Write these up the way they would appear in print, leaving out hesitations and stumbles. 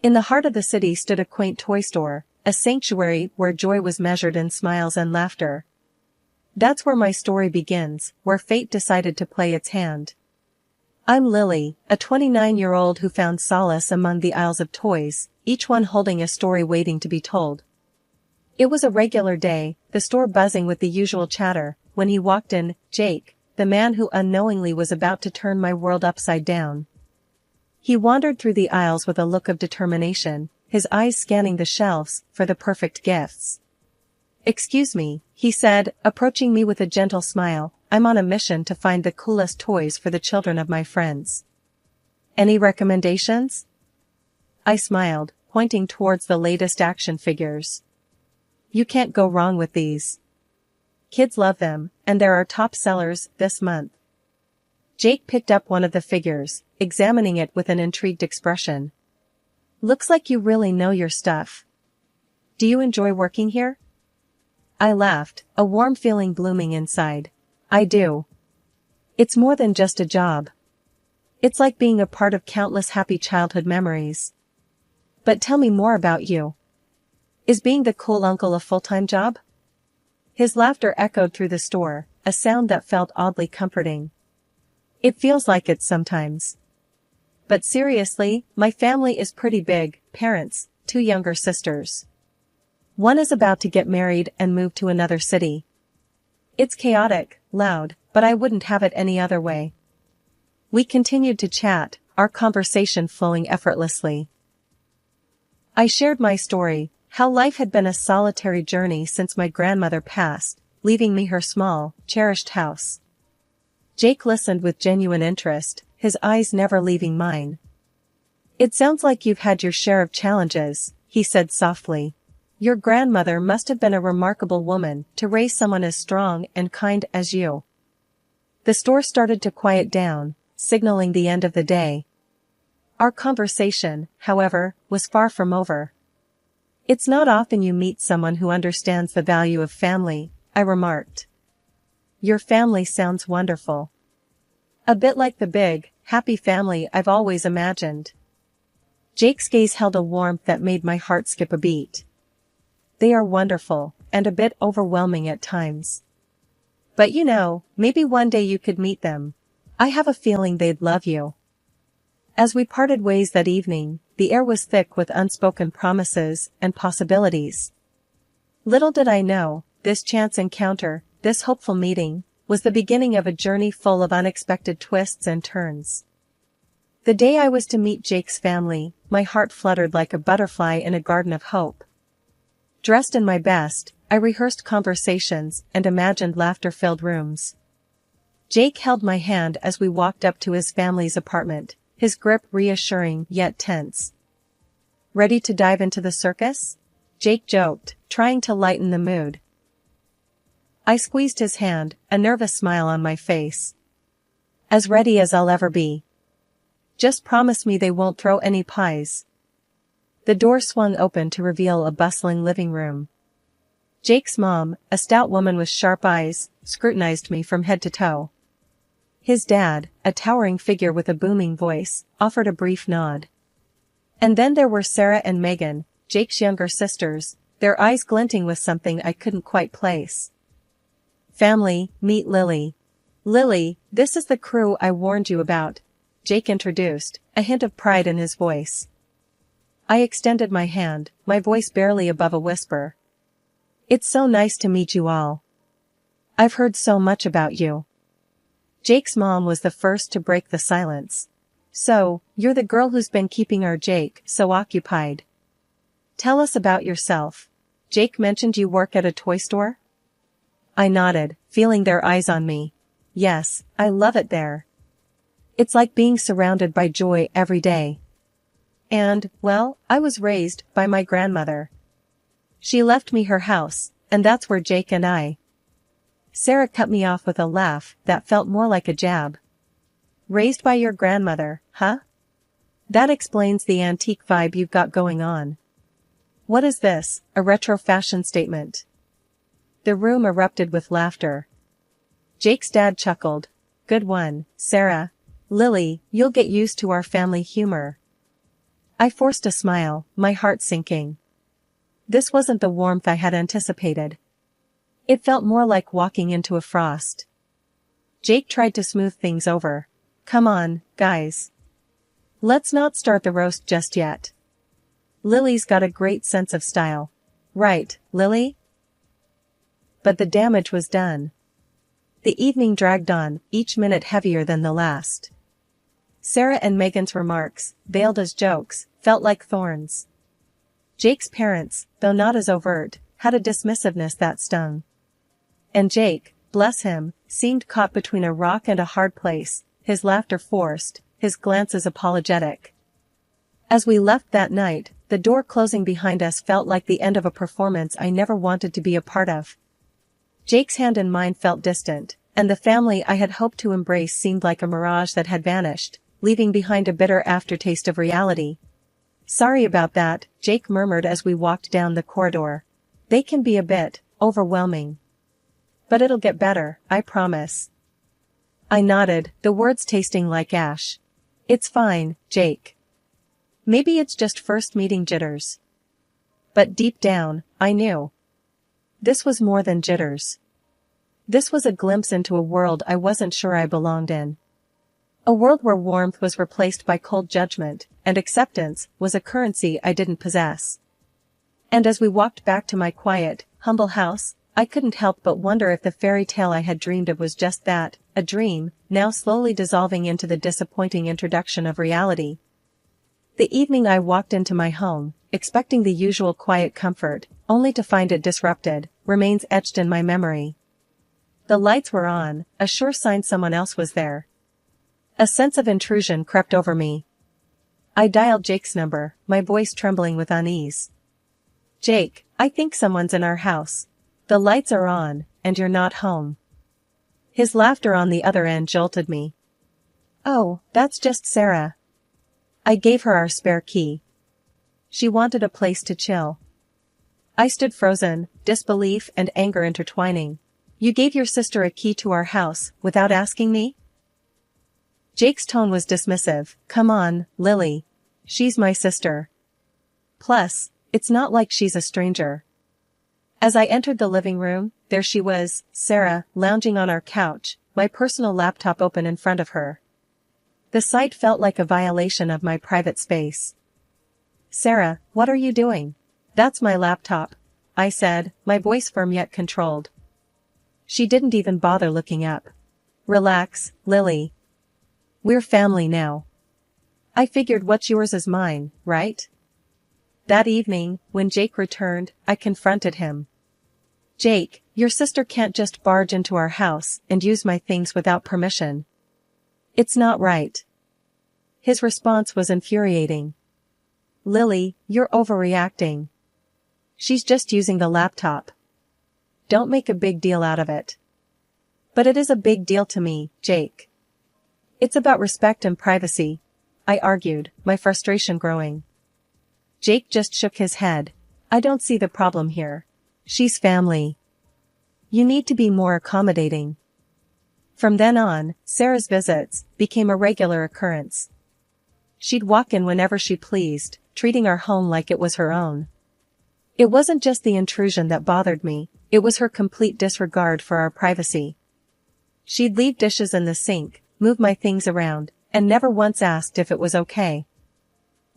In the heart of the city stood a quaint toy store, a sanctuary where joy was measured in smiles and laughter. That's where my story begins, where fate decided to play its hand. I'm Lily, a 29-year-old who found solace among the aisles of toys, each one holding a story waiting to be told. It was a regular day, the store buzzing with the usual chatter, when he walked in, Jake, the man who unknowingly was about to turn my world upside down. He wandered through the aisles with a look of determination, his eyes scanning the shelves for the perfect gifts. "Excuse me," he said, approaching me with a gentle smile, "I'm on a mission to find the coolest toys for the children of my friends. Any recommendations?" I smiled, pointing towards the latest action figures. "You can't go wrong with these. Kids love them, and they're our top sellers this month." Jake picked up one of the figures, examining it with an intrigued expression. "Looks like you really know your stuff. Do you enjoy working here?" I laughed, a warm feeling blooming inside. "I do. It's more than just a job. It's like being a part of countless happy childhood memories. But tell me more about you. Is being the cool uncle a full-time job?" His laughter echoed through the store, a sound that felt oddly comforting. "It feels like it sometimes. But seriously, my family is pretty big, parents, 2 younger sisters. One is about to get married and move to another city. It's chaotic, loud, but I wouldn't have it any other way." We continued to chat, our conversation flowing effortlessly. I shared my story, how life had been a solitary journey since my grandmother passed, leaving me her small, cherished house. Jake listened with genuine interest, his eyes never leaving mine. "It sounds like you've had your share of challenges," he said softly. "Your grandmother must have been a remarkable woman to raise someone as strong and kind as you." The store started to quiet down, signaling the end of the day. Our conversation, however, was far from over. "It's not often you meet someone who understands the value of family," I remarked. "Your family sounds wonderful. A bit like the big, happy family I've always imagined." Jake's gaze held a warmth that made my heart skip a beat. "They are wonderful, and a bit overwhelming at times. But you know, maybe one day you could meet them. I have a feeling they'd love you." As we parted ways that evening, the air was thick with unspoken promises and possibilities. Little did I know, this chance encounter, this hopeful meeting, was the beginning of a journey full of unexpected twists and turns. The day I was to meet Jake's family, my heart fluttered like a butterfly in a garden of hope. Dressed in my best, I rehearsed conversations and imagined laughter-filled rooms. Jake held my hand as we walked up to his family's apartment, his grip reassuring yet tense. "Ready to dive into the circus?" Jake joked, trying to lighten the mood. I squeezed his hand, a nervous smile on my face. "As ready as I'll ever be. Just promise me they won't throw any pies." The door swung open to reveal a bustling living room. Jake's mom, a stout woman with sharp eyes, scrutinized me from head to toe. His dad, a towering figure with a booming voice, offered a brief nod. And then there were Sarah and Megan, Jake's younger sisters, their eyes glinting with something I couldn't quite place. "Family, meet Lily. Lily, this is the crew I warned you about," Jake introduced, a hint of pride in his voice. I extended my hand, my voice barely above a whisper. "It's so nice to meet you all. I've heard so much about you." Jake's mom was the first to break the silence. "So, you're the girl who's been keeping our Jake so occupied. Tell us about yourself. Jake mentioned you work at a toy store?" I nodded, feeling their eyes on me. "Yes, I love it there. It's like being surrounded by joy every day. And, well, I was raised by my grandmother. She left me her house, and that's where Jake and I—" Sarah cut me off with a laugh that felt more like a jab. "Raised by your grandmother, huh? That explains the antique vibe you've got going on. What is this, a retro fashion statement?" The room erupted with laughter. Jake's dad chuckled. "Good one, Sarah. Lily, you'll get used to our family humor." I forced a smile, my heart sinking. This wasn't the warmth I had anticipated. It felt more like walking into a frost. Jake tried to smooth things over. Come on, guys. Let's not start the roast just yet. Lily's got a great sense of style. Right, Lily? But the damage was done. The evening dragged on, each minute heavier than the last. Sarah and Megan's remarks, veiled as jokes, felt like thorns. Jake's parents, though not as overt, had a dismissiveness that stung. And Jake, bless him, seemed caught between a rock and a hard place, his laughter forced, his glances apologetic. As we left that night, the door closing behind us felt like the end of a performance I never wanted to be a part of. Jake's hand in mine felt distant, and the family I had hoped to embrace seemed like a mirage that had vanished, leaving behind a bitter aftertaste of reality. Sorry about that, Jake murmured as we walked down the corridor. They can be a bit overwhelming. But it'll get better, I promise. I nodded, the words tasting like ash. It's fine, Jake. Maybe it's just first meeting jitters. But deep down, I knew. This was more than jitters. This was a glimpse into a world I wasn't sure I belonged in. A world where warmth was replaced by cold judgment, and acceptance was a currency I didn't possess. And as we walked back to my quiet, humble house, I couldn't help but wonder if the fairy tale I had dreamed of was just that, a dream, now slowly dissolving into the disappointing introduction of reality. The evening I walked into my home, expecting the usual quiet comfort, only to find it disrupted, remains etched in my memory. The lights were on, a sure sign someone else was there. A sense of intrusion crept over me. I dialed Jake's number, my voice trembling with unease. Jake, I think someone's in our house. The lights are on, and you're not home. His laughter on the other end jolted me. Oh, that's just Sarah. I gave her our spare key. She wanted a place to chill. I stood frozen, disbelief and anger intertwining. You gave your sister a key to our house, without asking me? Jake's tone was dismissive. Come on, Lily. She's my sister. Plus, it's not like she's a stranger. As I entered the living room, there she was, Sarah, lounging on our couch, my personal laptop open in front of her. The sight felt like a violation of my private space. Sarah, what are you doing? That's my laptop, I said, my voice firm yet controlled. She didn't even bother looking up. Relax, Lily. We're family now. I figured what's yours is mine, right? That evening, when Jake returned, I confronted him. Jake, your sister can't just barge into our house and use my things without permission. It's not right. His response was infuriating. Lily, you're overreacting. She's just using the laptop. Don't make a big deal out of it. But it is a big deal to me, Jake. It's about respect and privacy, I argued, my frustration growing. Jake just shook his head. I don't see the problem here. She's family. You need to be more accommodating. From then on, Sarah's visits became a regular occurrence. She'd walk in whenever she pleased, treating our home like it was her own. It wasn't just the intrusion that bothered me, it was her complete disregard for our privacy. She'd leave dishes in the sink, move my things around, and never once asked if it was okay.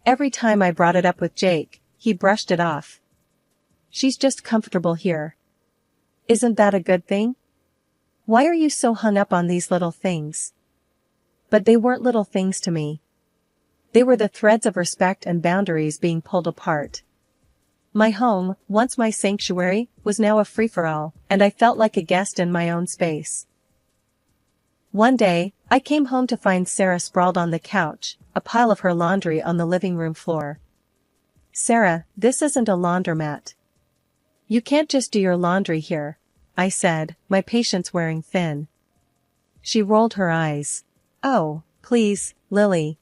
Every time I brought it up with Jake, he brushed it off. She's just comfortable here. Isn't that a good thing? Why are you so hung up on these little things? But they weren't little things to me. They were the threads of respect and boundaries being pulled apart. My home, once my sanctuary, was now a free-for-all, and I felt like a guest in my own space. One day, I came home to find Sarah sprawled on the couch, a pile of her laundry on the living room floor. Sarah, this isn't a laundromat. You can't just do your laundry here, I said, my patience wearing thin. She rolled her eyes. Oh, please, Lily.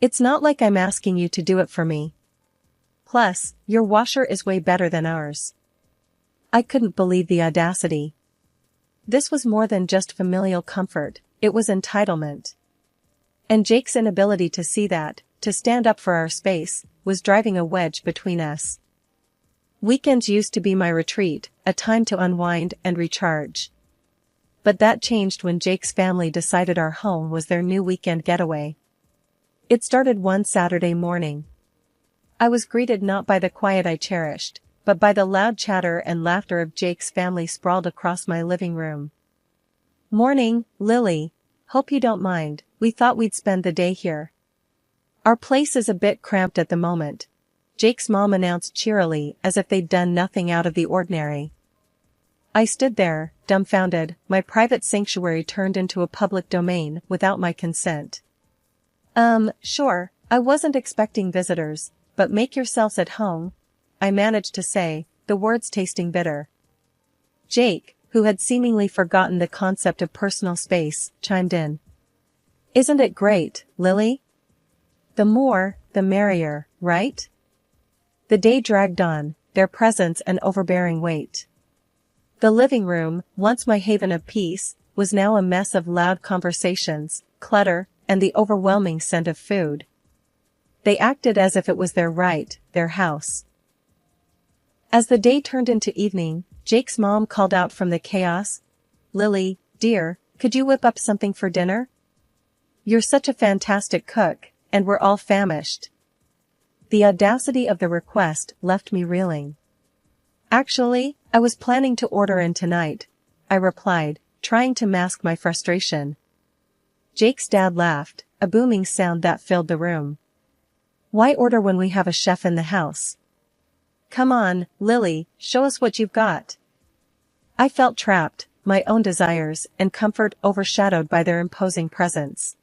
It's not like I'm asking you to do it for me. Plus, your washer is way better than ours. I couldn't believe the audacity. This was more than just familial comfort, it was entitlement. And Jake's inability to see that, to stand up for our space, was driving a wedge between us. Weekends used to be my retreat, a time to unwind and recharge. But that changed when Jake's family decided our home was their new weekend getaway. It started one Saturday morning. I was greeted not by the quiet I cherished, but by the loud chatter and laughter of Jake's family sprawled across my living room. "Morning, Lily. Hope you don't mind, we thought we'd spend the day here. Our place is a bit cramped at the moment," Jake's mom announced cheerily as if they'd done nothing out of the ordinary. I stood there, dumbfounded, my private sanctuary turned into a public domain without my consent. Sure, I wasn't expecting visitors, but make yourselves at home," I managed to say, the words tasting bitter. Jake, who had seemingly forgotten the concept of personal space, chimed in. "Isn't it great, Lily? The more, the merrier, right?" The day dragged on, their presence an overbearing weight. The living room, once my haven of peace, was now a mess of loud conversations, clutter, and the overwhelming scent of food. They acted as if it was their right, their house. As the day turned into evening, Jake's mom called out from the chaos, "Lily, dear, could you whip up something for dinner? You're such a fantastic cook, and we're all famished." The audacity of the request left me reeling. "Actually, I was planning to order in tonight," I replied, trying to mask my frustration. Jake's dad laughed, a booming sound that filled the room. "Why order when we have a chef in the house? Come on, Lily, show us what you've got." I felt trapped, my own desires and comfort overshadowed by their imposing presence.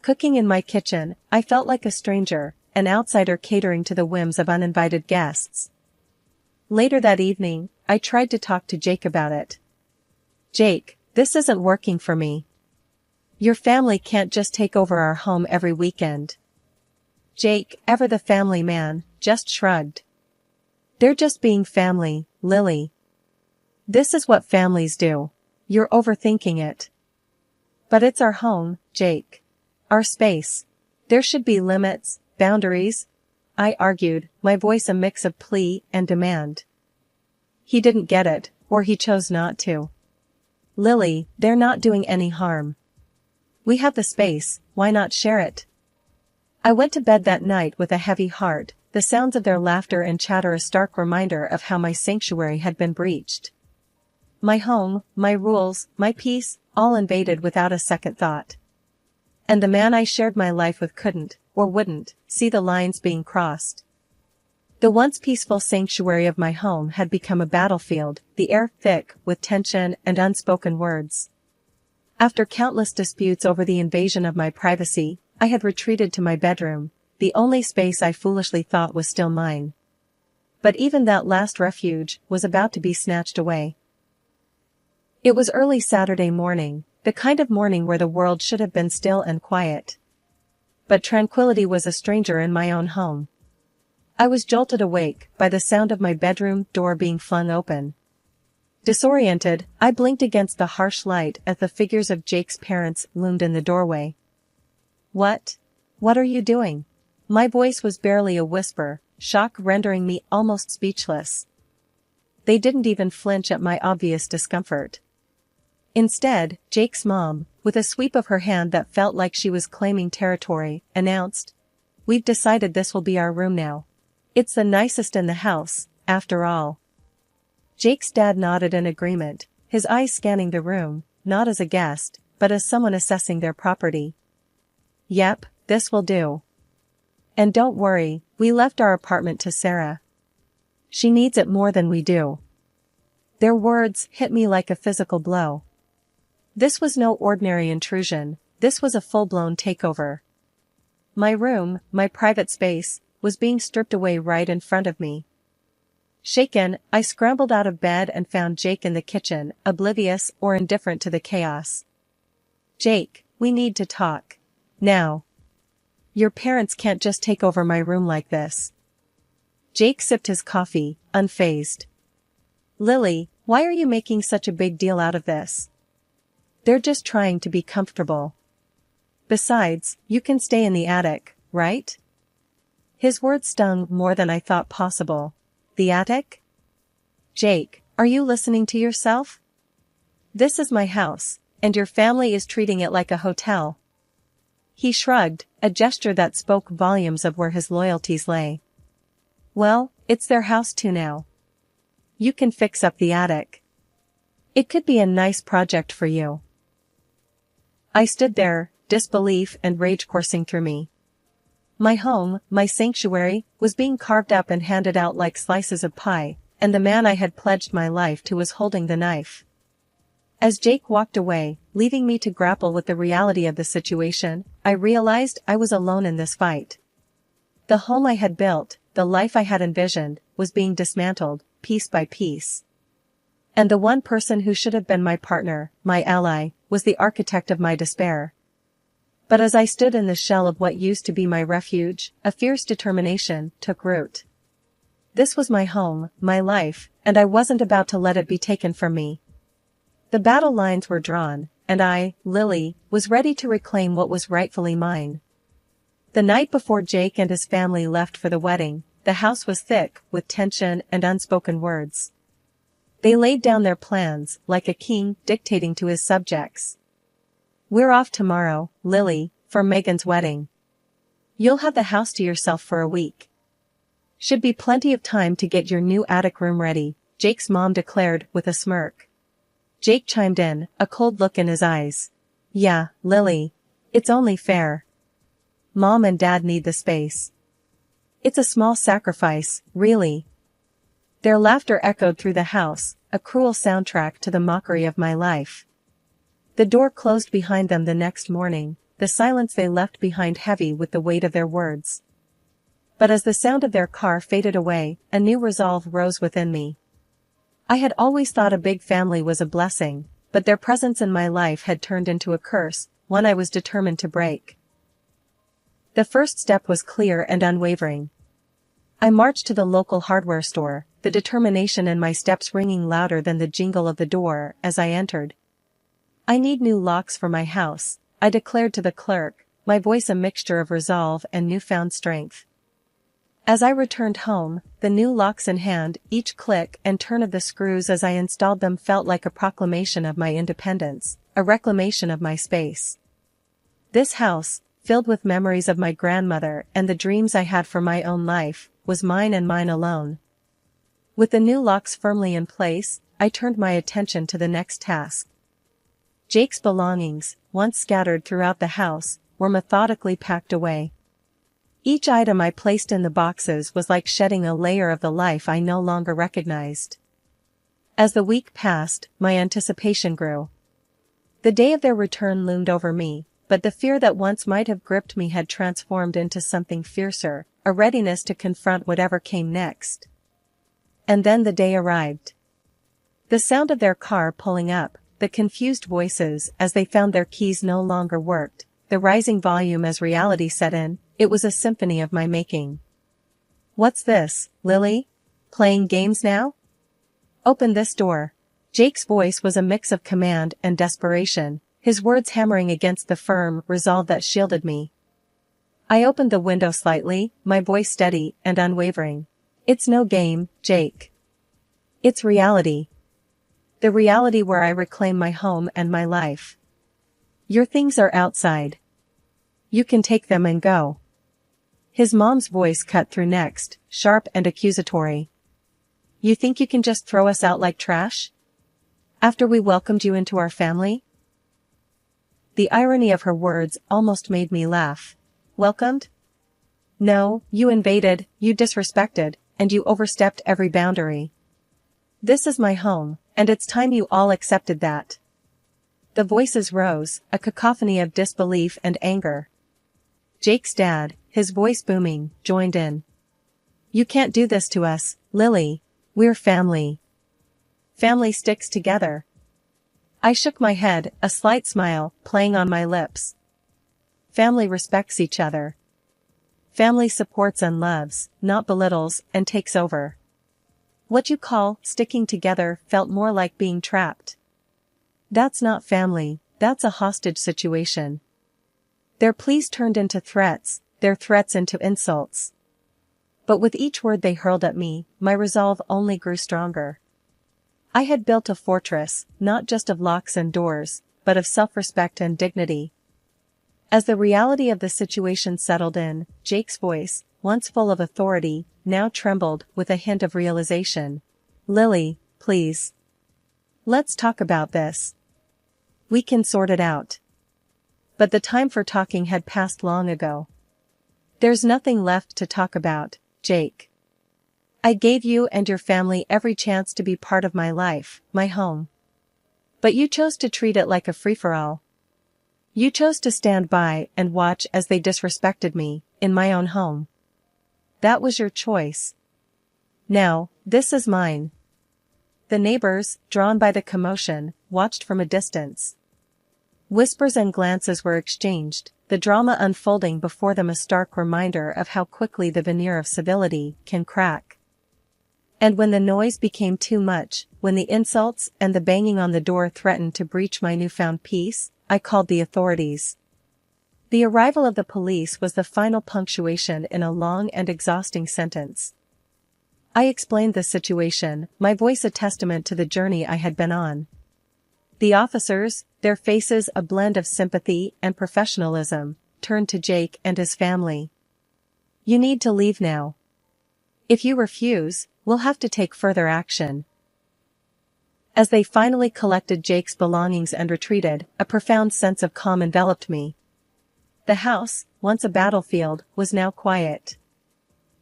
Cooking in my kitchen, I felt like a stranger, an outsider catering to the whims of uninvited guests. Later that evening, I tried to talk to Jake about it. "Jake, this isn't working for me. Your family can't just take over our home every weekend." Jake, ever the family man, just shrugged. "They're just being family, Lily. This is what families do. You're overthinking it." "But it's our home, Jake. Our space. There should be limits, boundaries," I argued, my voice a mix of plea and demand. He didn't get it, or he chose not to. "Lily, they're not doing any harm. We have the space, why not share it?" I went to bed that night with a heavy heart, the sounds of their laughter and chatter a stark reminder of how my sanctuary had been breached. My home, my rules, my peace, all invaded without a second thought. And the man I shared my life with couldn't, or wouldn't, see the lines being crossed. The once peaceful sanctuary of my home had become a battlefield, the air thick with tension and unspoken words. After countless disputes over the invasion of my privacy, I had retreated to my bedroom, the only space I foolishly thought was still mine. But even that last refuge was about to be snatched away. It was early Saturday morning, the kind of morning where the world should have been still and quiet. But tranquility was a stranger in my own home. I was jolted awake by the sound of my bedroom door being flung open. Disoriented, I blinked against the harsh light as the figures of Jake's parents loomed in the doorway. What are you doing?" My voice was barely a whisper, shock rendering me almost speechless. They didn't even flinch at my obvious discomfort. Instead, Jake's mom, with a sweep of her hand that felt like she was claiming territory, announced, "We've decided this will be our room now. It's the nicest in the house, after all." Jake's dad nodded in agreement, his eyes scanning the room, not as a guest, but as someone assessing their property. "Yep, this will do. And don't worry, we left our apartment to Sarah. She needs it more than we do." Their words hit me like a physical blow. This was no ordinary intrusion, this was a full-blown takeover. My room, my private space, was being stripped away right in front of me. Shaken, I scrambled out of bed and found Jake in the kitchen, oblivious or indifferent to the chaos. "Jake, we need to talk. Now. Your parents can't just take over my room like this." Jake sipped his coffee, unfazed. "Lily, why are you making such a big deal out of this? They're just trying to be comfortable. Besides, you can stay in the attic, right? His words stung more than I thought possible. The attic? Jake, are you listening to yourself? This is my house, and your family is treating it like a hotel. He shrugged, a gesture that spoke volumes of where his loyalties lay. Well, it's their house too now. You can fix up the attic. It could be a nice project for you. I stood there, disbelief and rage coursing through me. My home, my sanctuary, was being carved up and handed out like slices of pie, and the man I had pledged my life to was holding the knife. As Jake walked away, leaving me to grapple with the reality of the situation, I realized I was alone in this fight. The home I had built, the life I had envisioned, was being dismantled, piece by piece. And the one person who should have been my partner, my ally, was the architect of my despair. But as I stood in the shell of what used to be my refuge, a fierce determination took root. This was my home, my life, and I wasn't about to let it be taken from me. The battle lines were drawn, and I, Lily, was ready to reclaim what was rightfully mine. The night before Jake and his family left for the wedding, the house was thick with tension and unspoken words. They laid down their plans, like a king dictating to his subjects. We're off tomorrow, Lily, for Megan's wedding. You'll have the house to yourself for a week. Should be plenty of time to get your new attic room ready, Jake's mom declared with a smirk. Jake chimed in, a cold look in his eyes. Yeah, Lily. It's only fair. Mom and Dad need the space. It's a small sacrifice, really. Their laughter echoed through the house, a cruel soundtrack to the mockery of my life. The door closed behind them the next morning, the silence they left behind heavy with the weight of their words. But as the sound of their car faded away, a new resolve rose within me. I had always thought a big family was a blessing, but their presence in my life had turned into a curse, one I was determined to break. The first step was clear and unwavering. I marched to the local hardware store, the determination in my steps ringing louder than the jingle of the door as I entered. I need new locks for my house, I declared to the clerk, my voice a mixture of resolve and newfound strength. As I returned home, the new locks in hand, each click and turn of the screws as I installed them felt like a proclamation of my independence, a reclamation of my space. This house, filled with memories of my grandmother and the dreams I had for my own life, was mine and mine alone. With the new locks firmly in place, I turned my attention to the next task. Jake's belongings, once scattered throughout the house, were methodically packed away. Each item I placed in the boxes was like shedding a layer of the life I no longer recognized. As the week passed, my anticipation grew. The day of their return loomed over me, but the fear that once might have gripped me had transformed into something fiercer, a readiness to confront whatever came next. And then the day arrived. The sound of their car pulling up, the confused voices as they found their keys no longer worked, the rising volume as reality set in, it was a symphony of my making. What's this, Lily? Playing games now? Open this door. Jake's voice was a mix of command and desperation, his words hammering against the firm resolve that shielded me. I opened the window slightly, my voice steady and unwavering. It's no game, Jake. It's reality. The reality where I reclaim my home and my life. Your things are outside. You can take them and go. His mom's voice cut through next, sharp and accusatory. You think you can just throw us out like trash? After we welcomed you into our family? The irony of her words almost made me laugh. Welcomed? No, you invaded, you disrespected, and you overstepped every boundary. This is my home, and it's time you all accepted that. The voices rose, a cacophony of disbelief and anger. Jake's dad, his voice booming, joined in. You can't do this to us, Lily. We're family. Family sticks together. I shook my head, a slight smile playing on my lips. Family respects each other. Family supports and loves, not belittles and takes over. What you call sticking together felt more like being trapped. That's not family, that's a hostage situation. Their pleas turned into threats, their threats into insults. But with each word they hurled at me, my resolve only grew stronger. I had built a fortress, not just of locks and doors, but of self-respect and dignity. As the reality of the situation settled in, Jake's voice, once full of authority, now trembled with a hint of realization. "Lily, please. Let's talk about this. We can sort it out." But the time for talking had passed long ago. "There's nothing left to talk about, Jake. I gave you and your family every chance to be part of my life, my home. But you chose to treat it like a free-for-all. You chose to stand by and watch as they disrespected me, in my own home. That was your choice. Now, this is mine." The neighbors, drawn by the commotion, watched from a distance. Whispers and glances were exchanged, the drama unfolding before them, a stark reminder of how quickly the veneer of civility can crack. And when the noise became too much, when the insults and the banging on the door threatened to breach my newfound peace, I called the authorities. The arrival of the police was the final punctuation in a long and exhausting sentence. I explained the situation, my voice a testament to the journey I had been on. The officers, their faces a blend of sympathy and professionalism, turned to Jake and his family. "You need to leave now. If you refuse, we'll have to take further action." As they finally collected Jake's belongings and retreated, a profound sense of calm enveloped me. The house, once a battlefield, was now quiet.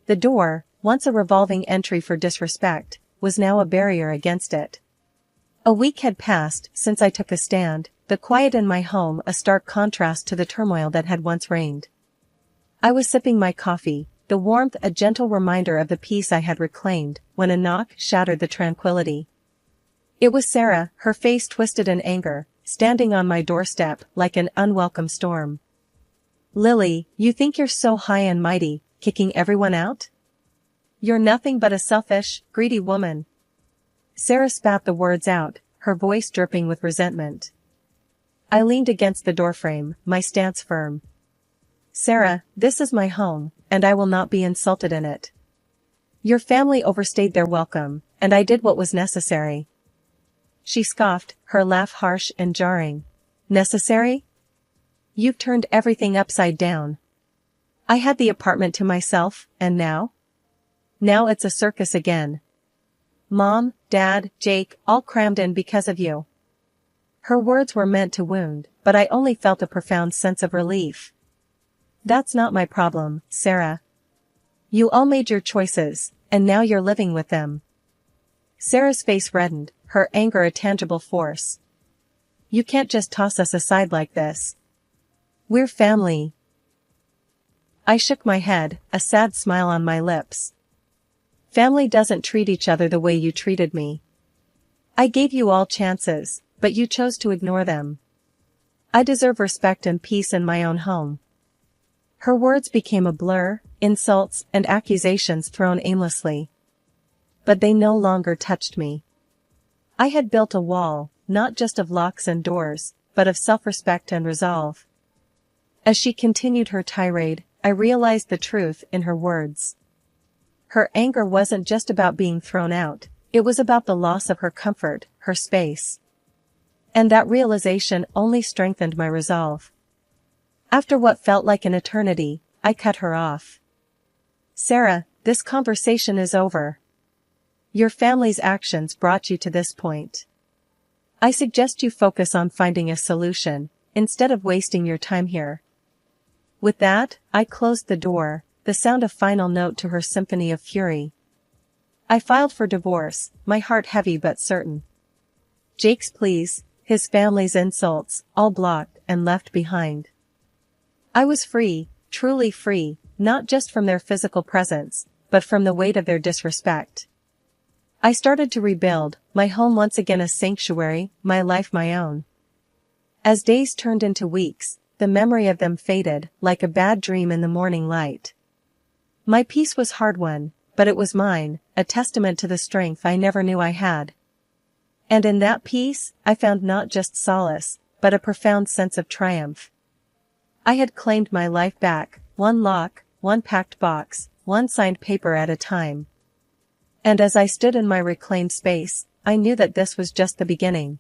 The door, once a revolving entry for disrespect, was now a barrier against it. A week had passed since I took a stand, the quiet in my home a stark contrast to the turmoil that had once reigned. I was sipping my coffee, the warmth a gentle reminder of the peace I had reclaimed, when a knock shattered the tranquility. It was Sarah, her face twisted in anger, standing on my doorstep like an unwelcome storm. "Lily, you think you're so high and mighty, kicking everyone out? You're nothing but a selfish, greedy woman." Sarah spat the words out, her voice dripping with resentment. I leaned against the doorframe, my stance firm. "Sarah, this is my home, and I will not be insulted in it. Your family overstayed their welcome, and I did what was necessary." She scoffed, her laugh harsh and jarring. "Necessary? You've turned everything upside down. I had the apartment to myself, and now? Now it's a circus again. Mom, Dad, Jake, all crammed in because of you." Her words were meant to wound, but I only felt a profound sense of relief. "That's not my problem, Sarah. You all made your choices, and now you're living with them." Sarah's face reddened, her anger a tangible force. "You can't just toss us aside like this. We're family." I shook my head, a sad smile on my lips. "Family doesn't treat each other the way you treated me. I gave you all chances, but you chose to ignore them. I deserve respect and peace in my own home." Her words became a blur, insults and accusations thrown aimlessly. But they no longer touched me. I had built a wall, not just of locks and doors, but of self-respect and resolve. As she continued her tirade, I realized the truth in her words. Her anger wasn't just about being thrown out, it was about the loss of her comfort, her space. And that realization only strengthened my resolve. After what felt like an eternity, I cut her off. "Sarah, this conversation is over. Your family's actions brought you to this point. I suggest you focus on finding a solution, instead of wasting your time here." With that, I closed the door, the sound a final note to her symphony of fury. I filed for divorce, my heart heavy but certain. Jake's pleas, his family's insults, all blocked and left behind. I was free, truly free, not just from their physical presence, but from the weight of their disrespect. I started to rebuild, my home once again a sanctuary, my life my own. As days turned into weeks, the memory of them faded, like a bad dream in the morning light. My peace was hard-won, but it was mine, a testament to the strength I never knew I had. And in that peace, I found not just solace, but a profound sense of triumph. I had claimed my life back, one lock, one packed box, one signed paper at a time. And as I stood in my reclaimed space, I knew that this was just the beginning.